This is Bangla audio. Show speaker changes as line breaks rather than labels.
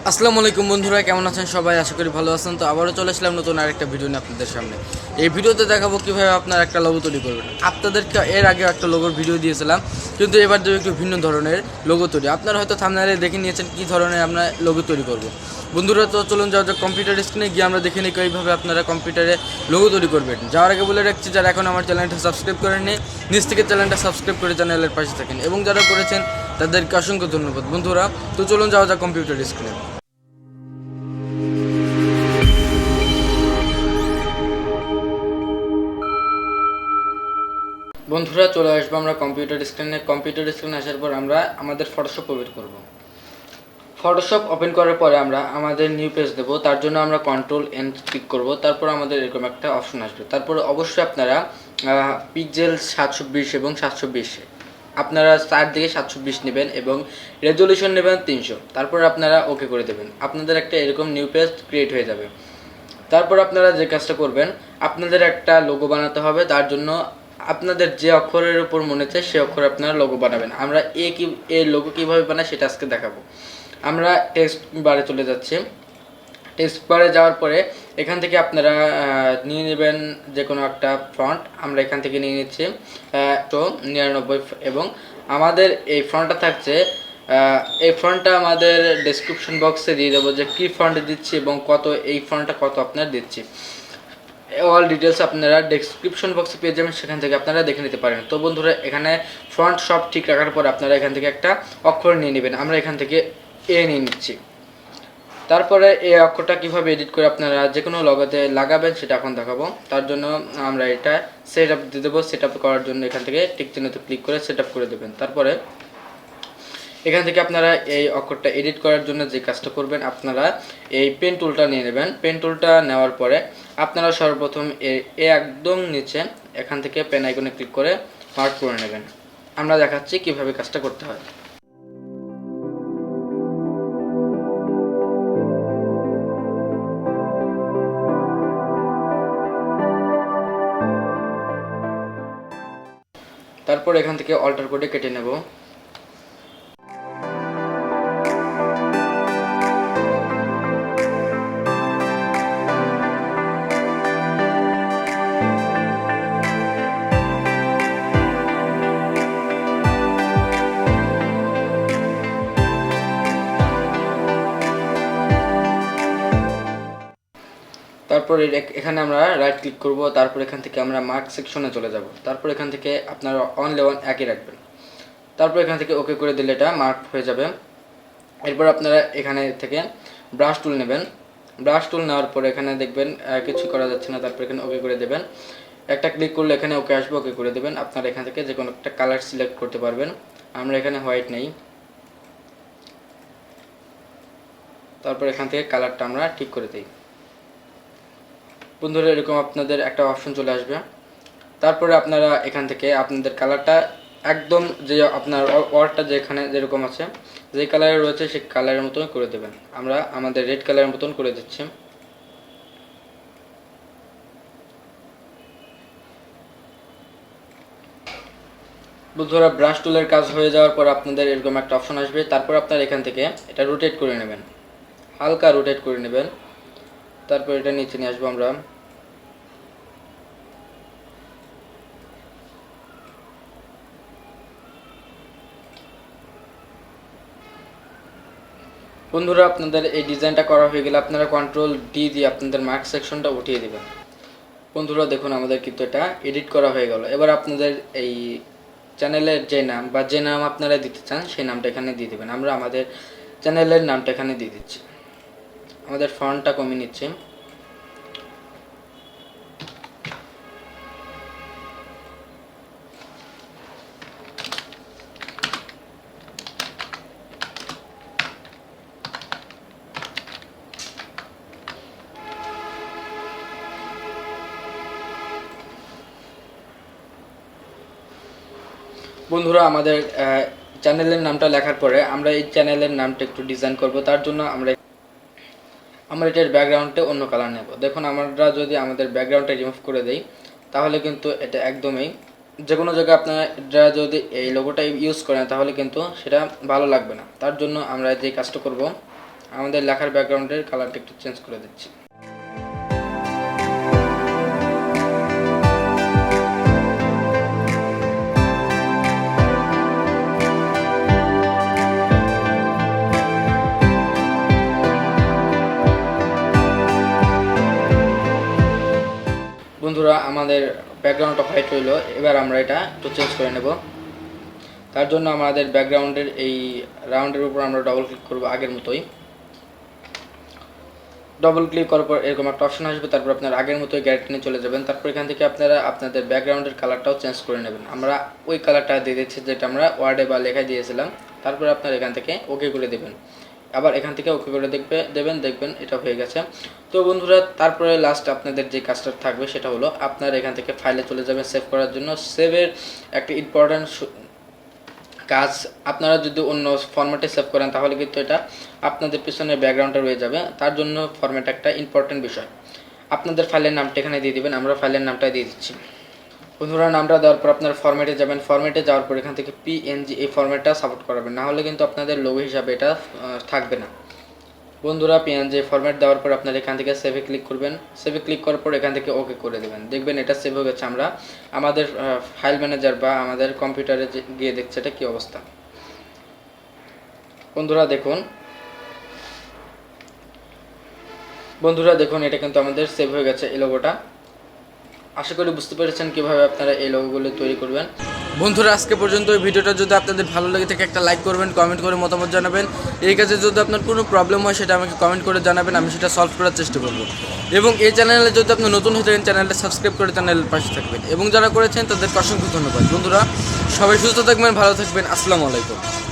আসসালামু আলাইকুম বন্ধুরা, কেমন আছেন সবাই? আশা করি ভালো আছেন। তো আবারও চলে আসলাম নতুন আরেকটা ভিডিও নিয়ে আপনাদের সামনে। এই ভিডিওতে দেখাবো কীভাবে আপনারা একটা লোগো তৈরি করবেন। আপনাদেরকে এর আগে একটা লোগোর ভিডিও দিয়েছিলাম, কিন্তু এবার দেবো একটু ভিন্ন ধরনের লোগো তৈরি। আপনারা হয়তো থাম্বনেইলে দেখে নিয়েছেন কী ধরনের আমরা লোগো তৈরি করব। বন্ধুরা, তো চলুন যাওয়া যাক কম্পিউটার স্ক্রিনে গিয়ে আমরা দেখে নিই কীভাবে আপনারা কম্পিউটারে লোগো তৈরি করবেন। যাওয়ার আগে বলে রাখছি, যারা এখন আমার চ্যানেলটা সাবস্ক্রাইব করেননি, নিজ থেকে চ্যানেলটা সাবস্ক্রাইব করে চ্যানেলের পাশে থাকেন, এবং যারা করেছেন তাদেরকে অসংখ্য ধন্যবাদ। বন্ধুরা, তো চলুন যাওয়া যাক কম্পিউটার স্ক্রিনে। বন্ধুরা, চলে আসবো আমরা কম্পিউটার স্ক্রিনে আসার পর আমরা আমাদের ফটোশপ ওপেন করব। ফটোশপ ওপেন করার পরে আমরা আমাদের নিউ পেজ দেবো। তার জন্য আমরা কন্ট্রোল এন ক্লিক করব। তারপর আমাদের এরকম একটা অপশন আসবে। তারপর অবশ্যই আপনারা পিক্সেল 720 এবং 720 আপনারা চারদিকে 720 নেবেন এবং রেজলিউশন নেবেন 300। তারপর আপনারা ওকে করে দেবেন। আপনাদের একটা এরকম নিউ পেজ ক্রিয়েট হয়ে যাবে। তারপর আপনারা যে কাজটা করবেন, আপনাদের একটা লোগো বানাতে হবে। তার জন্য আপনাদের যে অক্ষরের উপর মনে চায় সে অক্ষরে আপনারা লোগো বানাবেন। আমরা এ লোগো কীভাবে বানাই সেটা আজকে দেখাবো। আমরা টেক্সট বারে চলে যাচ্ছি। টেক্সট বারে যাওয়ার পরে এখান থেকে আপনারা নিয়ে নেবেন যে কোনো একটা ফন্ট। আমরা এখান থেকে নিয়ে নিচ্ছি 99, এবং আমাদের এই ফন্টটা থাকছে, এই ফন্টটা আমাদের ডেসক্রিপশন বক্সে দিয়ে দেবো যে কী ফন্ট দিচ্ছি এবং কত, এই ফন্টটা কত আপনার দিচ্ছি। অল ডিটেলস আপনারা ডেসক্রিপশন বক্সে পেয়ে যাবেন, সেখান থেকে আপনারা দেখে নিতে পারেন। তো বন্ধুরা, এখানে ফন্ট সব ঠিক রাখার পর আপনারা এখান থেকে একটা অক্ষর নিয়ে নেবেন। আমরা এখান থেকে এ নিয়ে নিচ্ছি। তারপরে এই অক্ষরটা কীভাবে এডিট করে আপনারা যে কোনো লোগোতে লাগাবেন সেটা এখন দেখাবো। তার জন্য আমরা এটা সেট আপ দিয়ে দেবো। সেট আপ করার জন্য এখান থেকে টিক চিহ্নতে ক্লিক করে সেট আপ করে দেবেন। তারপরে এখান থেকে আপনারা এই অক্ষরটা এডিট করার জন্য যে কাজটা করবেন, আপনারা এই পেন টুলটা নিয়ে নেবেন। পেন টুলটা নেওয়ার পরে আপনারা সর্বপ্রথম একদম নিচে এখান থেকে পেন আইকনে ক্লিক করে মার্ক করে নেবেন। আমরা দেখাচ্ছি কিভাবে কাজটা করতে হয়। তারপর এখান থেকে অল্টার করে কেটে নেব। তারপর এখানে আমরা রাইট ক্লিক করব। তারপর এখান থেকে আমরা মার্ক সেকশনে চলে যাব। তারপর এখান থেকে আপনারা অনলি ওয়ান একই রাখবেন। তারপর এখান থেকে ওকে করে দিলে এটা মার্ক হয়ে যাবে। এরপর আপনারা এখানে থেকে ব্রাশ টুল নেবেন। ব্রাশ টুল নেওয়ার পরে এখানে দেখবেন কিছু করা যাচ্ছে না। তারপর এখানে ওকে করে দেবেন। একটা ক্লিক করলে এখানে ওকে আসবে, ওকে করে দেবেন। আপনারা এখান থেকে যে কোনো একটা কালার সিলেক্ট করতে পারবেন। আমরা এখানে হোয়াইট নেই। তারপর এখান থেকে কালারটা আমরা ঠিক করে দিই। বন্ধুরা, এরকম আপনাদের একটা অপশন চলে আসবে। তারপরে আপনারা এখান থেকে আপনাদের কালারটা একদম যে আপনার ওয়ালটা যেখানে যেরকম আছে, যে কালারে রয়েছে সেই কালারের মতন করে দেবেন। আমরা আমাদের রেড কালারের মতন করে দিচ্ছি। বন্ধুরা, ব্রাশ টুলের কাজ হয়ে যাওয়ার পর আপনাদের এরকম একটা অপশন আসবে। তারপর আপনারা এখান থেকে এটা রোটেট করে নেবেন, হালকা রোটেট করে নেবেন। তারপর এটা নিচে নিয়ে আসবো আমরা। বন্ধুরা, আপনাদের এই ডিজাইনটা করা হয়ে গেলে আপনারা কন্ট্রোল ডি দিয়ে আপনাদের মার্ক সেকশনটা উঠিয়ে দেবেন। বন্ধুরা, দেখুন আমাদের কিন্তু এটা এডিট করা হয়ে গেল। এবার আপনাদের এই চ্যানেলের যে নাম বা যে নাম আপনারা দিতে চান সেই নামটা এখানে দিয়ে দেবেন। আমরা আমাদের চ্যানেলের নামটা এখানে দিয়ে দিচ্ছি। আমাদের ফন্টটা কমিয়ে নিচ্ছি। বন্ধুরা, আমাদের চ্যানেলের নামটা লেখার পরে আমরা এই চ্যানেলের নামটা একটু ডিজাইন করব। তার জন্য আমরা এটার ব্যাকগ্রাউন্ডে অন্য কালার নেব। দেখুন, আমরা যদি আমাদের ব্যাকগ্রাউন্ডটা রিমুভ করে দেই তাহলে কিন্তু এটা একদমই যে কোনো জায়গায় আপনারা যদি এই লোগোটা ইউজ করেন তাহলে কিন্তু সেটা ভালো লাগবে না। তার জন্য আমরা যে কাজটা করব, আমাদের লেখার ব্যাকগ্রাউন্ডের কালারটা একটু চেঞ্জ করে দিচ্ছি। বন্ধুরা আমাদের ব্যাকগ্রাউন্ডটা হোয়াইট হইলো, এবার আমরা এটা একটু চেঞ্জ করে নেব। তার জন্য আমাদের ব্যাকগ্রাউন্ডের এই রাউন্ডের উপর আমরা ডবল ক্লিক করব আগের মতোই। ডবল ক্লিক করার পর এরকম একটা অপশন আসবে, তারপর আপনার আগের মতোই গ্যালারিতে নিয়ে চলে যাবেন। তারপর এখান থেকে আপনারা আপনাদের ব্যাকগ্রাউন্ডের কালারটাও চেঞ্জ করে নেবেন। আমরা ওই কালারটা দিয়ে দিচ্ছি যেটা আমরা ওয়ার্ডে বা লেখায় দিয়েছিলাম। তারপর আপনারা এখান থেকে ওকে করে দেবেন, আবার এখান থেকে ওকে করে দেখবেন এটা হয়ে গেছে। তো বন্ধুরা তারপরে লাস্ট আপনাদের যে কাজটা থাকবে সেটা হলো আপনারা এখান থেকে ফাইলে চলে যাবেন সেভ করার জন্য। সেভের একটা ইম্পর্ট্যান্ট কাজ, আপনারা যদি অন্য ফরম্যাটে সেভ করেন তাহলে কিন্তু এটা আপনাদের পিছনে ব্যাকগ্রাউন্ডটা রয়ে যাবে। তার জন্য ফরম্যাট একটা ইম্পর্ট্যান্ট বিষয়। আপনাদের ফাইলের নামটা এখানে দিয়ে দিবেন, আমরা ফাইলের নামটা দিয়ে দিচ্ছি। বন্ধুরা নামটা দেওয়ার পর আপনার ফরম্যাটে যাবেন। ফরম্যাটে যাওয়ার পর এখান থেকে পিএনজি এই ফরম্যাটটা সাপোর্ট করাবেন, না হলে কিন্তু আপনাদের লোগো হিসাবে এটা থাকবে না। বন্ধুরা পিএনজি ফরম্যাট দেওয়ার পর আপনারা এখান থেকে সেভে ক্লিক করবেন। সেভে ক্লিক করার পর এখান থেকে ওকে করে দেবেন, দেখবেন এটা সেভ হয়ে গেছে। আমরা আমাদের ফাইল ম্যানেজার বা আমাদের কম্পিউটারে গিয়ে দেখছি এটা কী অবস্থা। বন্ধুরা দেখুন এটা কিন্তু আমাদের সেভ হয়ে গেছে এই লোগোটা। আশা করি বুঝতে পেরেছেন কীভাবে আপনারা এই লোগোগুলো তৈরি করবেন। বন্ধুরা আজকে পর্যন্ত এই ভিডিওটা যদি আপনাদের ভালো লাগে থাকে একটা লাইক করবেন, কমেন্ট করে মতামত জানাবেন। এই কাজে যদি আপনার কোনো প্রবলেম হয় সেটা আমাকে কমেন্ট করে জানাবেন, আমি সেটা সলভ করার চেষ্টা করব। এবং এই চ্যানেলে যদি আপনি নতুন হয়ে থাকেন চ্যানেলটা সাবস্ক্রাইব করে চ্যানেলের পাশে থাকবেন, এবং যারা করেছেন তাদেরকে অসংখ্য ধন্যবাদ। বন্ধুরা সবাই সুস্থ থাকবেন, ভালো থাকবেন। আসসালামু আলাইকুম।